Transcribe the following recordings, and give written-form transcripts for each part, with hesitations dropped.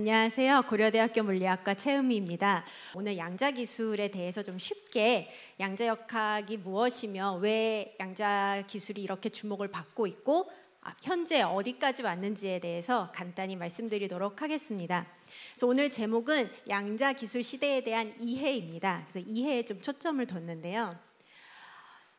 안녕하세요. 고려대학교 물리학과 최은미입니다. 오늘 양자기술에 대해서 좀 쉽게 양자역학이 무엇이며 왜 양자기술이 이렇게 주목을 받고 있고 현재 어디까지 왔는지에 대해서 간단히 말씀드리도록 하겠습니다. 그래서 오늘 제목은 양자기술 시대에 대한 이해입니다. 그래서 이해에 좀 초점을 뒀는데요.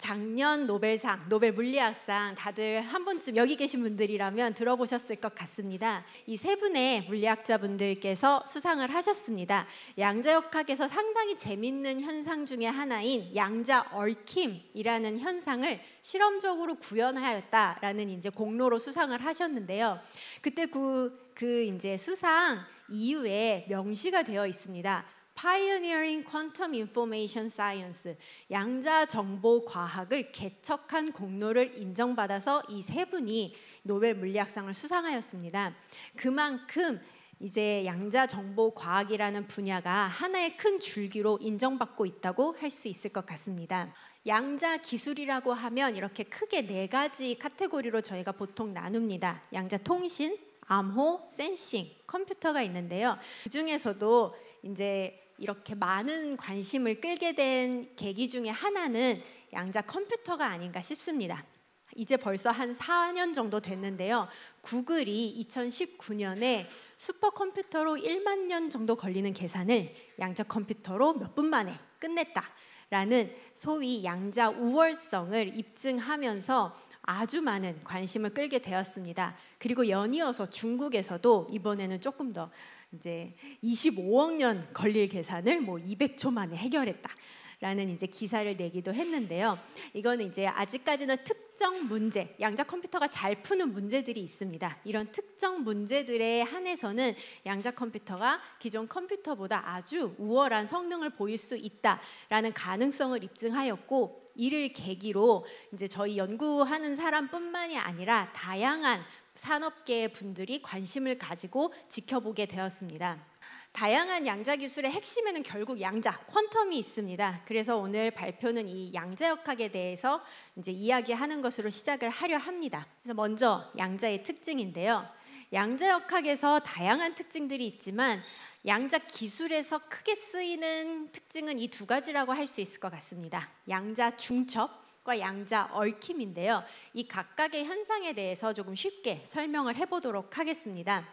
작년 노벨상, 노벨 물리학상 다들 한 번쯤 여기 계신 분들이라면 들어보셨을 것 같습니다. 이 세 분의 물리학자분들께서 수상을 하셨습니다. 양자역학에서 상당히 재밌는 현상 중에 하나인 양자 얽힘이라는 현상을 실험적으로 구현하였다라는 이제 공로로 수상을 하셨는데요. 그때 그 이제 수상 이유에 명시가 되어 있습니다. Pioneering Quantum Information Science, 양자 정보 과학을 개척한 공로를 인정받아서 이 세 분이 노벨 물리학상을 수상하였습니다. 그만큼 이제 양자 정보 과학이라는 분야가 하나의 큰 줄기로 인정받고 있다고 할 수 있을 것 같습니다. 양자 기술이라고 하면 이렇게 크게 네 가지 카테고리로 저희가 보통 나눕니다. 양자 통신, 암호, 센싱, 컴퓨터가 있는데요. 그 중에서도 이제 이렇게 많은 관심을 끌게 된 계기 중에 하나는 양자 컴퓨터가 아닌가 싶습니다. 이제 벌써 한 4년 정도 됐는데요. 구글이 2019년에 슈퍼컴퓨터로 1만 년 정도 걸리는 계산을 양자 컴퓨터로 몇 분 만에 끝냈다라는 소위 양자 우월성을 입증하면서 아주 많은 관심을 끌게 되었습니다. 그리고 연이어서 중국에서도 이번에는 조금 더 이제 25억 년 걸릴 계산을 200초 만에 해결했다라는 이제 기사를 내기도 했는데요. 이거는 이제 아직까지는 특정 문제, 양자 컴퓨터가 잘 푸는 문제들이 있습니다. 이런 특정 문제들에 한해서는 양자 컴퓨터가 기존 컴퓨터보다 아주 우월한 성능을 보일 수 있다라는 가능성을 입증하였고, 이를 계기로 이제 저희 연구하는 사람뿐만이 아니라 다양한 산업계의 분들이 관심을 가지고 지켜보게 되었습니다. 다양한 양자 기술의 핵심에는 결국 양자, 퀀텀이 있습니다. 그래서 오늘 발표는 이 양자역학에 대해서 이제 이야기하는 것으로 시작을 하려 합니다. 그래서 먼저 양자의 특징인데요. 양자역학에서 다양한 특징들이 있지만 양자 기술에서 크게 쓰이는 특징은 이 두 가지라고 할 수 있을 것 같습니다. 양자 중첩과 양자 얽힘인데요. 이 각각의 현상에 대해서 조금 쉽게 설명을 해보도록 하겠습니다.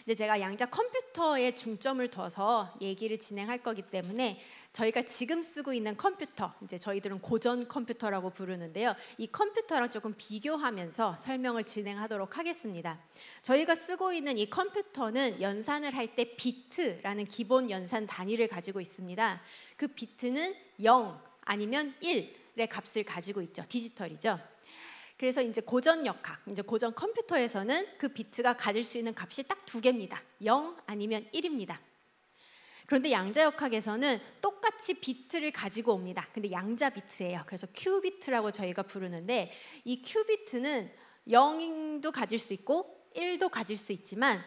이제 제가 양자 컴퓨터에 중점을 둬서 얘기를 진행할 거기 때문에 저희가 지금 쓰고 있는 컴퓨터, 이제 저희들은 고전 컴퓨터라고 부르는데요. 이 컴퓨터랑 조금 비교하면서 설명을 진행하도록 하겠습니다. 저희가 쓰고 있는 이 컴퓨터는 연산을 할 때 비트라는 기본 연산 단위를 가지고 있습니다. 그 비트는 0 아니면 1의 값을 가지고 있죠. 디지털이죠. 그래서 이제 고전 역학, 이제 고전 컴퓨터에서는 그 비트가 가질 수 있는 값이 딱 두 개입니다. 0 아니면 1입니다. 그런데 양자역학에서는 똑같이 비트를 가지고 옵니다. 근데 양자 비트예요. 그래서 큐비트라고 저희가 부르는데, 이 큐비트는 0도 가질 수 있고 1도 가질 수 있지만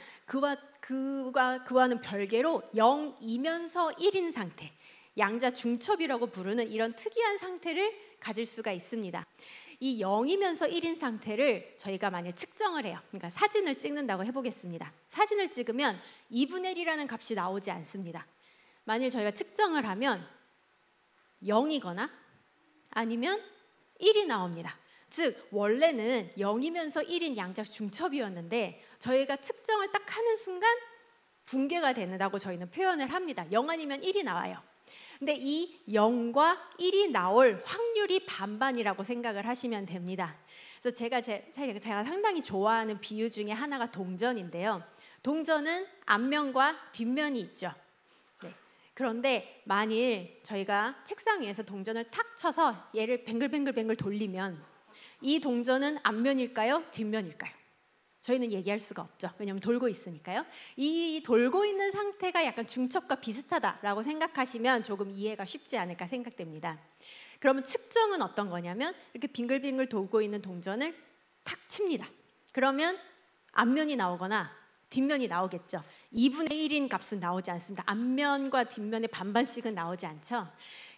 그와는 별개로 0이면서 1인 상태, 양자 중첩이라고 부르는 이런 특이한 상태를 가질 수가 있습니다. 이 0이면서 1인 상태를 저희가 만약 측정을 해요. 그러니까 사진을 찍는다고 해보겠습니다. 사진을 찍으면 2분의 1이라는 값이 나오지 않습니다. 만일 저희가 측정을 하면 0이거나 아니면 1이 나옵니다. 즉 원래는 0이면서 1인 양자 중첩이었는데 저희가 측정을 딱 하는 순간 붕괴가 된다고 저희는 표현을 합니다. 0 아니면 1이 나와요. 근데 이 0과 1이 나올 확률이 반반이라고 생각을 하시면 됩니다. 그래서 제가 상당히 좋아하는 비유 중에 하나가 동전인데요. 동전은 앞면과 뒷면이 있죠. 네. 그런데 만일 저희가 책상 위에서 동전을 탁 쳐서 얘를 뱅글뱅글 돌리면 이 동전은 앞면일까요? 뒷면일까요? 저희는 얘기할 수가 없죠. 왜냐하면 돌고 있으니까요. 이 돌고 있는 상태가 약간 중첩과 비슷하다라고 생각하시면 조금 이해가 쉽지 않을까 생각됩니다. 그러면 측정은 어떤 거냐면 이렇게 빙글빙글 돌고 있는 동전을 탁 칩니다. 그러면 앞면이 나오거나 뒷면이 나오겠죠. 2분의 1인 값은 나오지 않습니다. 앞면과 뒷면의 반반씩은 나오지 않죠.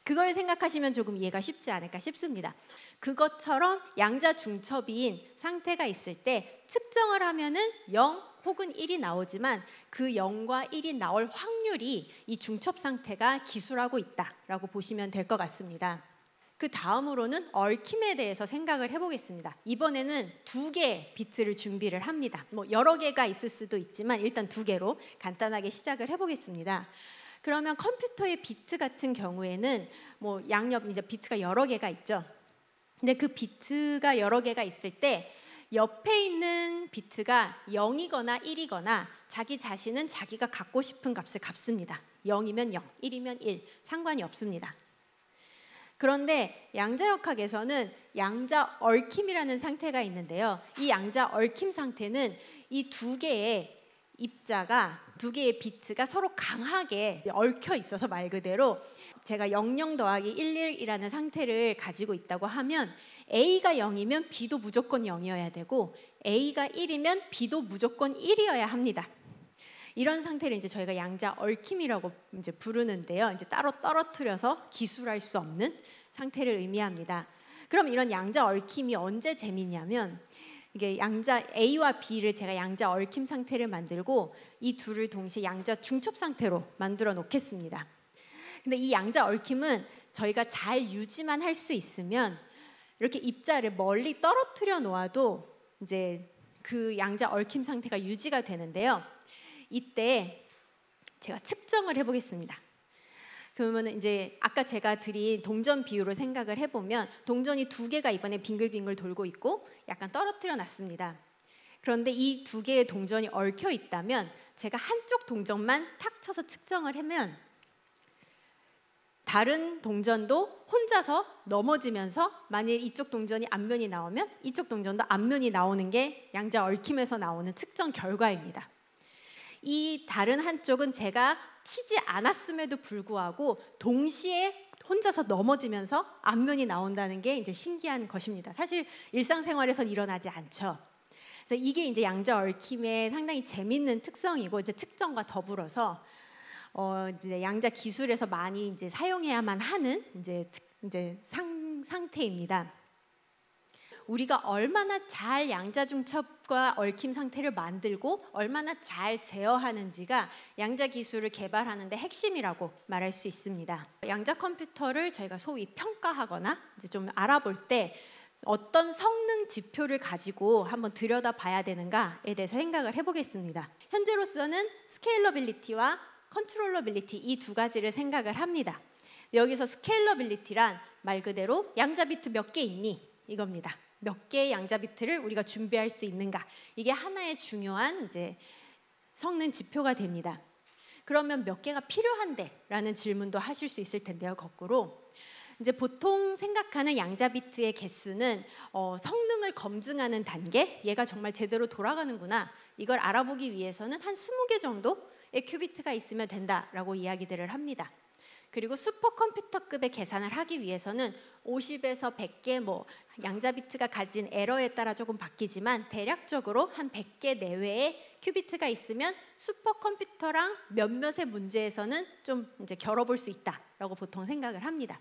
그걸 생각하시면 조금 이해가 쉽지 않을까 싶습니다. 그것처럼 양자 중첩인 상태가 있을 때 측정을 하면은 0 혹은 1이 나오지만 그 0과 1이 나올 확률이 이 중첩 상태가 기술하고 있다라고 보시면 될 것 같습니다. 그 다음으로는 얽힘에 대해서 생각을 해보겠습니다. 이번에는 2개의 비트를 준비를 합니다. 여러 개가 있을 수도 있지만 일단 2개로 간단하게 시작을 해보겠습니다. 그러면 컴퓨터의 비트 같은 경우에는 양옆 이제 비트가 여러 개가 있죠. 근데 그 비트가 여러 개가 있을 때 옆에 있는 비트가 0이거나 1이거나 자기 자신은 자기가 갖고 싶은 값을 값습니다. 0이면 0, 1이면 1, 상관이 없습니다. 그런데 양자역학에서는 양자 얽힘이라는 상태가 있는데요. 이 양자 얽힘 상태는 이 2개의 입자가 2개의 비트가 서로 강하게 얽혀 있어서 말 그대로 제가 00 더하기 11이라는 상태를 가지고 있다고 하면 A가 0이면 B도 무조건 0이어야 되고 A가 1이면 B도 무조건 1이어야 합니다. 이런 상태를 이제 저희가 양자 얽힘이라고 이제 부르는데요. 이제 따로 떨어뜨려서 기술할 수 없는 상태를 의미합니다. 그럼 이런 양자 얽힘이 언제 재밌냐면 이게 양자 A와 B를 제가 양자 얽힘 상태를 만들고 이 둘을 동시에 양자 중첩 상태로 만들어 놓겠습니다. 근데 이 양자 얽힘은 저희가 잘 유지만 할 수 있으면 이렇게 입자를 멀리 떨어뜨려 놓아도 이제 그 양자 얽힘 상태가 유지가 되는데요. 이때 제가 측정을 해보겠습니다. 그러면 이제 아까 제가 드린 동전 비율을 생각을 해보면 동전이 2개가 이번에 빙글빙글 돌고 있고 약간 떨어뜨려 놨습니다. 그런데 이 2개의 동전이 얽혀 있다면 제가 한쪽 동전만 탁 쳐서 측정을 하면 다른 동전도 혼자서 넘어지면서 만일 이쪽 동전이 앞면이 나오면 이쪽 동전도 앞면이 나오는 게 양자 얽힘에서 나오는 측정 결과입니다. 이 다른 한쪽은 제가 치지 않았음에도 불구하고 동시에 혼자서 넘어지면서 앞면이 나온다는 게 이제 신기한 것입니다. 사실 일상생활에선 일어나지 않죠. 그래서 이게 이제 양자 얽힘의 상당히 재밌는 특성이고 이제 측정과 더불어서 이제 양자 기술에서 많이 이제 사용해야만 하는 이제 상태입니다. 우리가 얼마나 잘 양자 중첩과 얽힘 상태를 만들고 얼마나 잘 제어하는지가 양자 기술을 개발하는 데 핵심이라고 말할 수 있습니다. 양자 컴퓨터를 저희가 소위 평가하거나 이제 좀 알아볼 때 어떤 성능 지표를 가지고 한번 들여다봐야 되는가에 대해서 생각을 해보겠습니다. 현재로서는 스케일러빌리티와 컨트롤러빌리티 이 2가지를 생각을 합니다. 여기서 스케일러빌리티란 말 그대로 양자 비트 몇 개 있니? 이겁니다. 몇 개의 양자 비트를 우리가 준비할 수 있는가? 이게 하나의 중요한 이제 성능 지표가 됩니다. 그러면 몇 개가 필요한데? 라는 질문도 하실 수 있을 텐데요. 거꾸로 이제 보통 생각하는 양자 비트의 개수는 성능을 검증하는 단계, 얘가 정말 제대로 돌아가는구나. 이걸 알아보기 위해서는 한 20개 정도의 큐비트가 있으면 된다라고 이야기들을 합니다. 그리고 슈퍼컴퓨터급의 계산을 하기 위해서는 50에서 100개 양자 비트가 가진 에러에 따라 조금 바뀌지만 대략적으로 한 100개 내외의 큐비트가 있으면 슈퍼컴퓨터랑 몇몇의 문제에서는 좀 이제 겨뤄볼 수 있다라고 보통 생각을 합니다.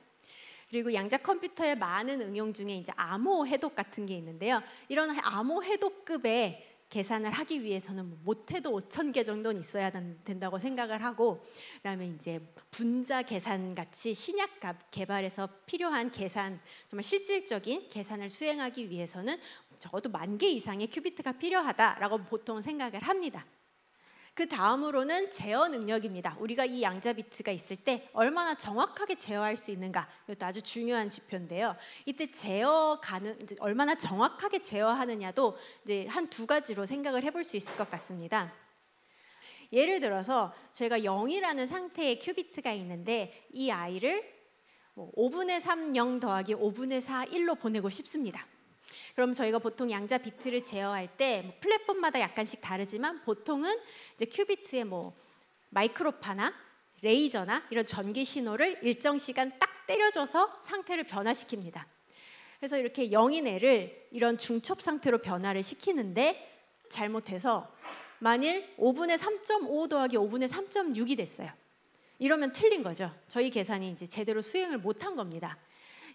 그리고 양자 컴퓨터의 많은 응용 중에 이제 암호 해독 같은 게 있는데요. 이런 암호 해독급의 계산을 하기 위해서는 못해도 5,000개 정도는 있어야 된다고 생각을 하고, 그다음에 이제 분자 계산 같이 신약값 개발에서 필요한 계산, 정말 실질적인 계산을 수행하기 위해서는 적어도 10,000개 이상의 큐비트가 필요하다라고 보통 생각을 합니다. 그 다음으로는 제어 능력입니다. 우리가 이 양자 비트가 있을 때 얼마나 정확하게 제어할 수 있는가, 이것도 아주 중요한 지표인데요. 이때 얼마나 정확하게 제어하느냐도 이제 한 2가지로 생각을 해볼 수 있을 것 같습니다. 예를 들어서 제가 0이라는 상태의 큐비트가 있는데 이 아이를 5분의 3 0 더하기 5분의 4 1로 보내고 싶습니다. 그럼 저희가 보통 양자 비트를 제어할 때 플랫폼마다 약간씩 다르지만 보통은 이제 큐비트에 마이크로파나 레이저나 이런 전기 신호를 일정 시간 딱 때려줘서 상태를 변화시킵니다. 그래서 이렇게 0인 애를 이런 중첩 상태로 변화를 시키는데 잘못해서 만일 5분의 3.5 더하기 5분의 3.6이 됐어요. 이러면 틀린 거죠. 저희 계산이 이제 제대로 수행을 못한 겁니다.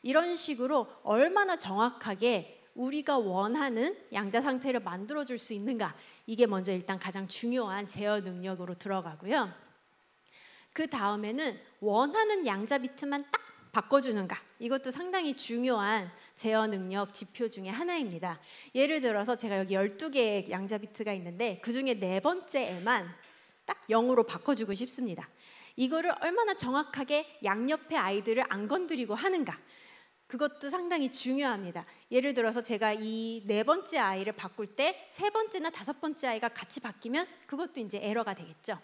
이런 식으로 얼마나 정확하게 우리가 원하는 양자 상태를 만들어줄 수 있는가, 이게 먼저 일단 가장 중요한 제어 능력으로 들어가고요. 그 다음에는 원하는 양자 비트만 딱 바꿔주는가, 이것도 상당히 중요한 제어 능력 지표 중에 하나입니다. 예를 들어서 제가 여기 12개의 양자 비트가 있는데 그 중에 4번째에만 딱 0으로 바꿔주고 싶습니다. 이거를 얼마나 정확하게 양옆의 아이들을 안 건드리고 하는가, 그것도 상당히 중요합니다. 예를 들어서 제가 이 4번째 아이를 바꿀 때 3번째나 5번째 아이가 같이 바뀌면 그것도 이제 에러가 되겠죠.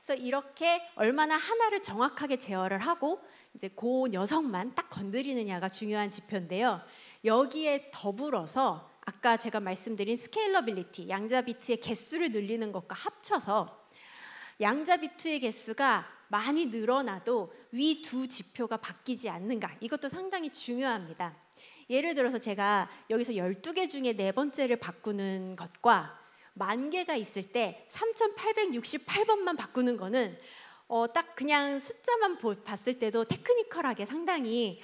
그래서 이렇게 얼마나 하나를 정확하게 제어를 하고 이제 그 녀석만 딱 건드리느냐가 중요한 지표인데요. 여기에 더불어서 아까 제가 말씀드린 스케일러빌리티, 양자 비트의 개수를 늘리는 것과 합쳐서 양자 비트의 개수가 많이 늘어나도 위 두 지표가 바뀌지 않는가, 이것도 상당히 중요합니다. 예를 들어서 제가 여기서 12개 중에 4번째를 바꾸는 것과 10,000개가 있을 때 3,868번만 바꾸는 거는 딱 그냥 숫자만 봤을 때도 테크니컬하게 상당히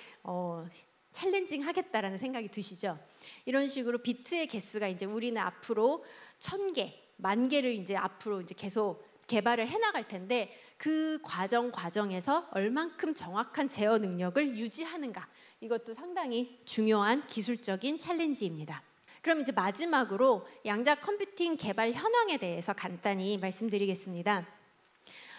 챌린징 하겠다라는 생각이 드시죠. 이런 식으로 비트의 개수가 이제 우리는 앞으로 1,000개, 10,000개를 이제 앞으로 이제 계속 개발을 해나갈 텐데 그 과정에서 얼만큼 정확한 제어 능력을 유지하는가, 이것도 상당히 중요한 기술적인 챌린지입니다. 그럼 이제 마지막으로 양자 컴퓨팅 개발 현황에 대해서 간단히 말씀드리겠습니다.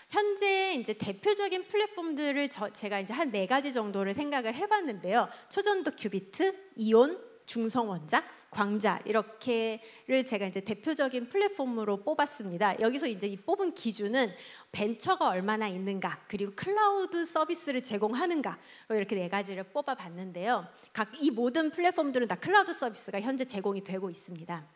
현재 이제 대표적인 플랫폼들을 제가 이제 한 4가지 정도를 생각을 해봤는데요. 초전도 큐비트, 이온, 중성원자, 광자, 이렇게를 제가 이제 대표적인 플랫폼으로 뽑았습니다. 여기서 이제 이 뽑은 기준은 벤처가 얼마나 있는가, 그리고 클라우드 서비스를 제공하는가, 이렇게 4가지를 뽑아봤는데요. 각 이 모든 플랫폼들은 다 클라우드 서비스가 현재 제공이 되고 있습니다.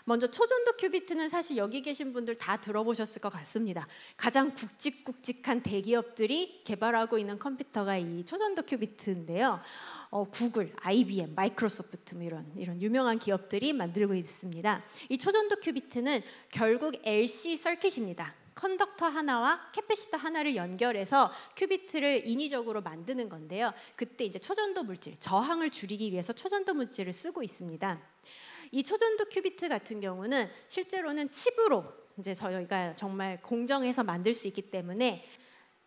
먼저 초전도 큐비트는 사실 여기 계신 분들 다 들어보셨을 것 같습니다. 가장 굵직굵직한 대기업들이 개발하고 있는 컴퓨터가 이 초전도 큐비트인데요. 구글, IBM, 마이크로소프트 이런 유명한 기업들이 만들고 있습니다. 이 초전도 큐비트는 결국 LC 서킷입니다. 컨덕터 하나와 캐패시터 하나를 연결해서 큐비트를 인위적으로 만드는 건데요. 그때 이제 초전도 물질, 저항을 줄이기 위해서 초전도 물질을 쓰고 있습니다. 이 초전도 큐비트 같은 경우는 실제로는 칩으로 이제 저희가 정말 공정해서 만들 수 있기 때문에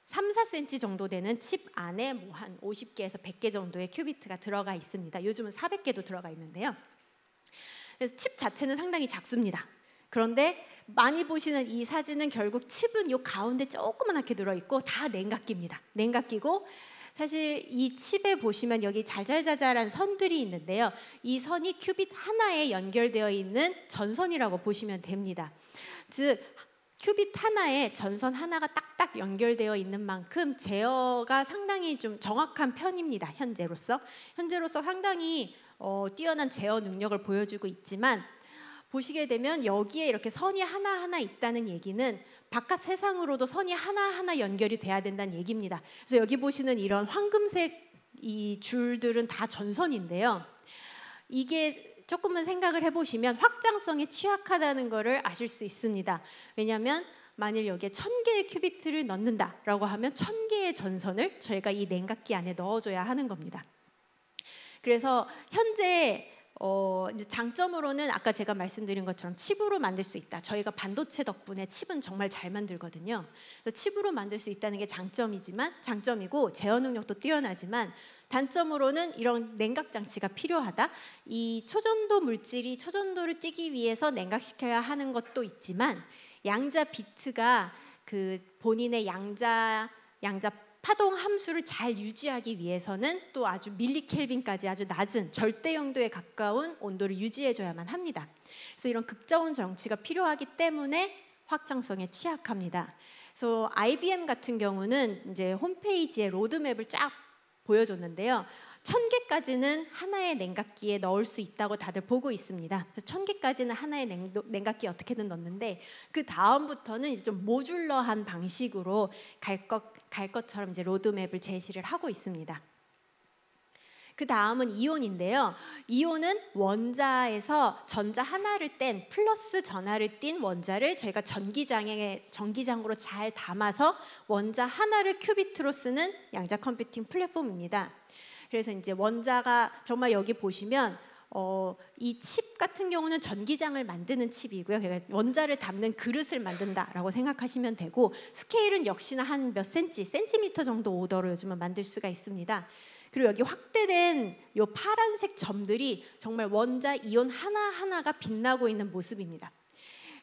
3-4cm 정도 되는 칩 안에 뭐 한 50개에서 100개 정도의 큐비트가 들어가 있습니다. 요즘은 400개도 들어가 있는데요. 그래서 칩 자체는 상당히 작습니다. 그런데 많이 보시는 이 사진은 결국 칩은 요 가운데 조그맣게 들어있고 다 냉각기입니다. 냉각기고 사실 이 칩에 보시면 여기 자잘자잘한 선들이 있는데요. 이 선이 큐빗 하나에 연결되어 있는 전선이라고 보시면 됩니다. 즉 큐빗 하나에 전선 하나가 딱딱 연결되어 있는 만큼 제어가 상당히 좀 정확한 편입니다. 현재로서 상당히 뛰어난 제어 능력을 보여주고 있지만, 보시게 되면 여기에 이렇게 선이 하나하나 있다는 얘기는 바깥 세상으로도 선이 하나하나 연결이 돼야 된다는 얘기입니다. 그래서 여기 보시는 이런 황금색 이 줄들은 다 전선인데요. 이게 조금만 생각을 해보시면 확장성에 취약하다는 것을 아실 수 있습니다. 왜냐하면 만일 여기에 1000개의 큐비트를 넣는다라고 하면 1000개의 전선을 저희가 이 냉각기 안에 넣어줘야 하는 겁니다. 그래서 현재 이제 장점으로는 아까 제가 말씀드린 것처럼 칩으로 만들 수 있다. 저희가 반도체 덕분에 칩은 정말 잘 만들거든요. 그래서 칩으로 만들 수 있다는 게 장점이고 제어 능력도 뛰어나지만, 단점으로는 이런 냉각 장치가 필요하다. 이 초전도 물질이 초전도를 띄기 위해서 냉각시켜야 하는 것도 있지만, 양자 비트가 그 본인의 양자 파동 함수를 잘 유지하기 위해서는 또 아주 밀리켈빈까지 아주 낮은 절대 영도에 가까운 온도를 유지해줘야만 합니다. 그래서 이런 극저온 정치가 필요하기 때문에 확장성에 취약합니다. 그래서 IBM 같은 경우는 이제 홈페이지에 로드맵을 쫙 보여줬는데요. 1000개까지는 하나의 냉각기에 넣을 수 있다고 다들 보고 있습니다. 1000개까지는 하나의 냉각기에 어떻게든 넣는데, 그 다음부터는 이제 좀 모듈러한 방식으로 갈 것처럼 이제 로드맵을 제시를 하고 있습니다. 그 다음은 이온인데요. 이온은 원자에서 전자 하나를 뗀 플러스 전하를 띤 원자를 저희가 전기장으로 잘 담아서 원자 하나를 큐비트로 쓰는 양자 컴퓨팅 플랫폼입니다. 그래서 이제 원자가 정말 여기 보시면 이 칩 같은 경우는 전기장을 만드는 칩이고요. 그러니까 원자를 담는 그릇을 만든다라고 생각하시면 되고, 스케일은 역시나 한 몇 센티미터 정도 오더로 요즘은 만들 수가 있습니다. 그리고 여기 확대된 요 파란색 점들이 정말 원자 이온 하나하나가 빛나고 있는 모습입니다.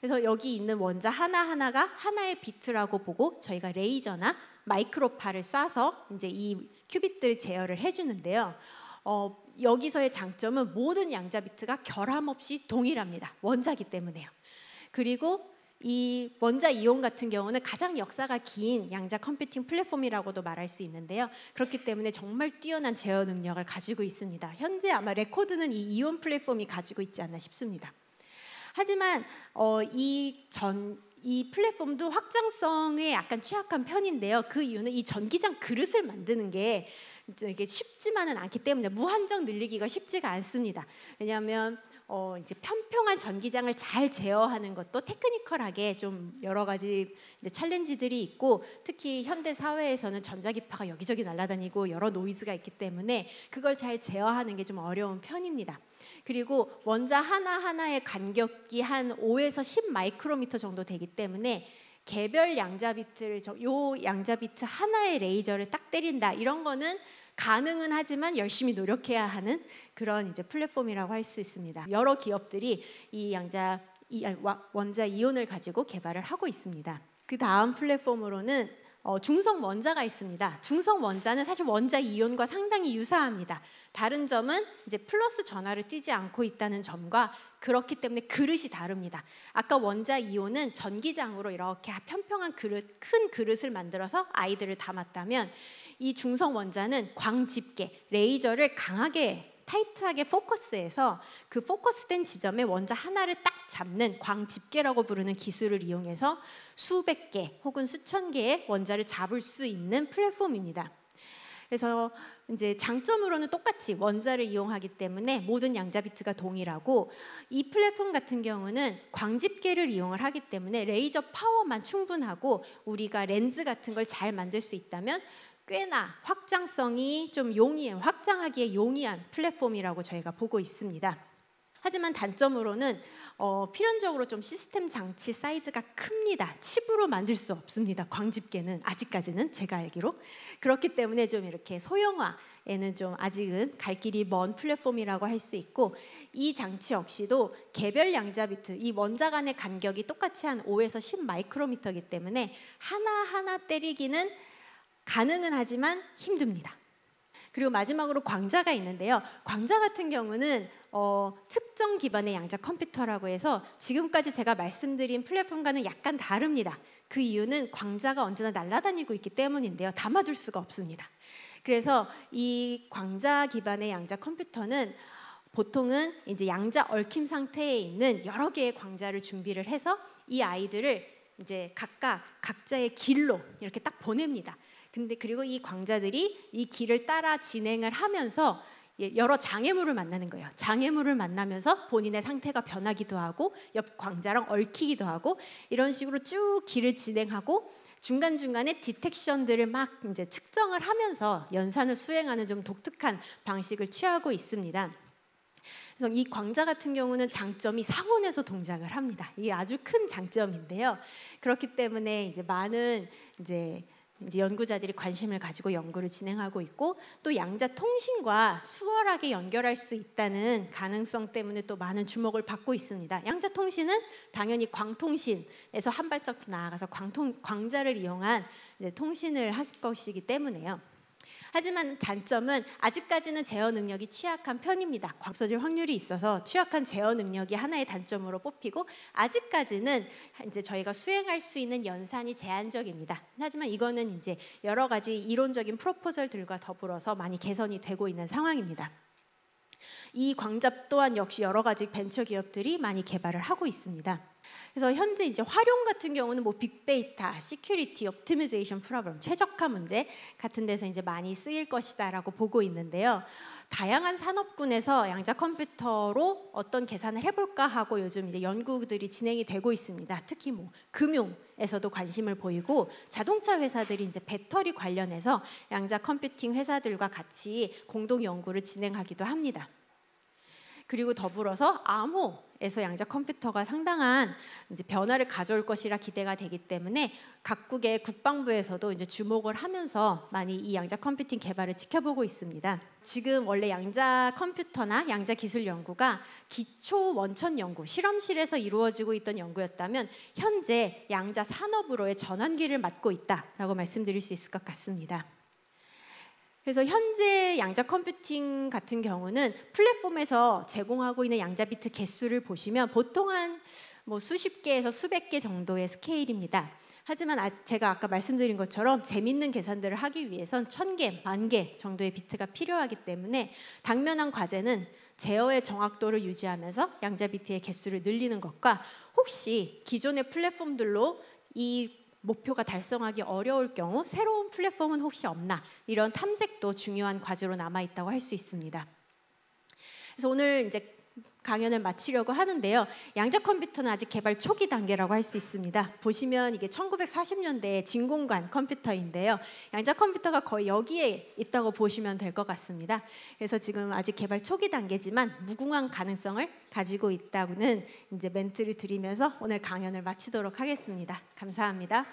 그래서 여기 있는 원자 하나하나가 하나의 비트라고 보고 저희가 레이저나 마이크로파를 쏴서 이제 이 큐빗들을 제어를 해주는데요. 여기서의 장점은 모든 양자 비트가 결함 없이 동일합니다. 원자기 때문에요. 그리고 이 원자 이온 같은 경우는 가장 역사가 긴 양자 컴퓨팅 플랫폼이라고도 말할 수 있는데요. 그렇기 때문에 정말 뛰어난 제어 능력을 가지고 있습니다. 현재 아마 레코드는 이 이온 플랫폼이 가지고 있지 않나 싶습니다. 하지만 이 플랫폼도 확장성에 약간 취약한 편인데요. 그 이유는 이 전기장 그릇을 만드는 게 이게 쉽지만은 않기 때문에 무한정 늘리기가 쉽지가 않습니다. 왜냐하면 이제 평평한 전기장을 잘 제어하는 것도 테크니컬하게 좀 여러 가지 이제 챌린지들이 있고, 특히 현대 사회에서는 전자기파가 여기저기 날아다니고 여러 노이즈가 있기 때문에 그걸 잘 제어하는 게 좀 어려운 편입니다. 그리고 원자 하나하나의 간격이 한 5에서 10 마이크로미터 정도 되기 때문에 개별 양자 비트를 요 양자 비트 하나의 레이저를 딱 때린다, 이런 거는 가능은 하지만 열심히 노력해야 하는 그런 이제 플랫폼이라고 할 수 있습니다. 여러 기업들이 이 원자 이온을 가지고 개발을 하고 있습니다. 그 다음 플랫폼으로는 중성 원자가 있습니다. 중성 원자는 사실 원자 이온과 상당히 유사합니다. 다른 점은 이제 플러스 전하를 띠지 않고 있다는 점과, 그렇기 때문에 그릇이 다릅니다. 아까 원자 이온은 전기장으로 이렇게 평평한 큰 그릇을 만들어서 아이들을 담았다면, 이 중성 원자는 광집게, 레이저를 강하게 타이트하게 포커스해서 그 포커스된 지점에 원자 하나를 딱 잡는 광집게라고 부르는 기술을 이용해서 수백 개 혹은 수천 개의 원자를 잡을 수 있는 플랫폼입니다. 그래서 이제 장점으로는 똑같이 원자를 이용하기 때문에 모든 양자 비트가 동일하고, 이 플랫폼 같은 경우는 광집게를 이용을 하기 때문에 레이저 파워만 충분하고 우리가 렌즈 같은 걸 잘 만들 수 있다면 꽤나 확장성이 좀 확장하기에 용이한 플랫폼이라고 저희가 보고 있습니다. 하지만 단점으로는 필연적으로 좀 시스템 장치 사이즈가 큽니다. 칩으로 만들 수 없습니다. 광집게는 아직까지는 제가 알기로. 그렇기 때문에 좀 이렇게 소형화에는 좀 아직은 갈 길이 먼 플랫폼이라고 할 수 있고, 이 장치 역시도 개별 양자 비트, 이 원자 간의 간격이 똑같이 한 5에서 10 마이크로미터이기 때문에 하나하나 때리기는 가능은 하지만 힘듭니다. 그리고 마지막으로 광자가 있는데요. 광자 같은 경우는 측정 기반의 양자 컴퓨터라고 해서 지금까지 제가 말씀드린 플랫폼과는 약간 다릅니다. 그 이유는 광자가 언제나 날아다니고 있기 때문인데요. 담아둘 수가 없습니다. 그래서 이 광자 기반의 양자 컴퓨터는 보통은 이제 양자 얽힘 상태에 있는 여러 개의 광자를 준비를 해서 이 아이들을 이제 각자의 길로 이렇게 딱 보냅니다. 그리고 이 광자들이 이 길을 따라 진행을 하면서 여러 장애물을 만나는 거예요. 장애물을 만나면서 본인의 상태가 변하기도 하고 옆 광자랑 얽히기도 하고, 이런 식으로 쭉 길을 진행하고 중간중간에 디텍션들을 막 이제 측정을 하면서 연산을 수행하는 좀 독특한 방식을 취하고 있습니다. 그래서 이 광자 같은 경우는 장점이 상온에서 동작을 합니다. 이게 아주 큰 장점인데요. 그렇기 때문에 이제 많은 이제 연구자들이 관심을 가지고 연구를 진행하고 있고, 또 양자 통신과 수월하게 연결할 수 있다는 가능성 때문에 또 많은 주목을 받고 있습니다. 양자 통신은 당연히 광통신에서 한 발짝 더 나아가서 광자를 이용한 이제 통신을 할 것이기 때문에요. 하지만 단점은 아직까지는 제어 능력이 취약한 편입니다. 없어질 확률이 있어서 취약한 제어 능력이 하나의 단점으로 뽑히고, 아직까지는 이제 저희가 수행할 수 있는 연산이 제한적입니다. 하지만 이거는 이제 여러 가지 이론적인 프로포절들과 더불어서 많이 개선이 되고 있는 상황입니다. 이 광자 또한 역시 여러 가지 벤처 기업들이 많이 개발을 하고 있습니다. 그래서 현재 이제 활용 같은 경우는 뭐 빅데이터, 시큐리티, 옵티미제이션 프로블럼, 최적화 문제 같은 데서 이제 많이 쓰일 것이다라고 보고 있는데요. 다양한 산업군에서 양자 컴퓨터로 어떤 계산을 해볼까 하고 요즘 이제 연구들이 진행이 되고 있습니다. 특히 뭐 금융에서도 관심을 보이고 자동차 회사들이 이제 배터리 관련해서 양자 컴퓨팅 회사들과 같이 공동 연구를 진행하기도 합니다. 그리고 더불어서 암호에서 양자 컴퓨터가 상당한 이제 변화를 가져올 것이라 기대가 되기 때문에 각국의 국방부에서도 이제 주목을 하면서 많이 이 양자 컴퓨팅 개발을 지켜보고 있습니다. 지금 원래 양자 컴퓨터나 양자 기술 연구가 기초 원천 연구, 실험실에서 이루어지고 있던 연구였다면 현재 양자 산업으로의 전환기를 맞고 있다라고 말씀드릴 수 있을 것 같습니다. 그래서 현재 양자 컴퓨팅 같은 경우는 플랫폼에서 제공하고 있는 양자 비트 개수를 보시면 보통 한 뭐 수십 개에서 수백 개 정도의 스케일입니다. 하지만 제가 아까 말씀드린 것처럼 재밌는 계산들을 하기 위해선 1000개, 10,000개 정도의 비트가 필요하기 때문에 당면한 과제는 제어의 정확도를 유지하면서 양자 비트의 개수를 늘리는 것과 혹시 기존의 플랫폼들로 이 목표가 달성하기 어려울 경우 새로운 플랫폼은 혹시 없나 이런 탐색도 중요한 과제로 남아 있다고 할 수 있습니다. 그래서 오늘 이제 강연을 마치려고 하는데요. 양자 컴퓨터는 아직 개발 초기 단계라고 할 수 있습니다. 보시면 이게 1940년대의 진공관 컴퓨터인데요. 양자 컴퓨터가 거의 여기에 있다고 보시면 될 것 같습니다. 그래서 지금 아직 개발 초기 단계지만 무궁한 가능성을 가지고 있다고는 이제 멘트를 드리면서 오늘 강연을 마치도록 하겠습니다. 감사합니다.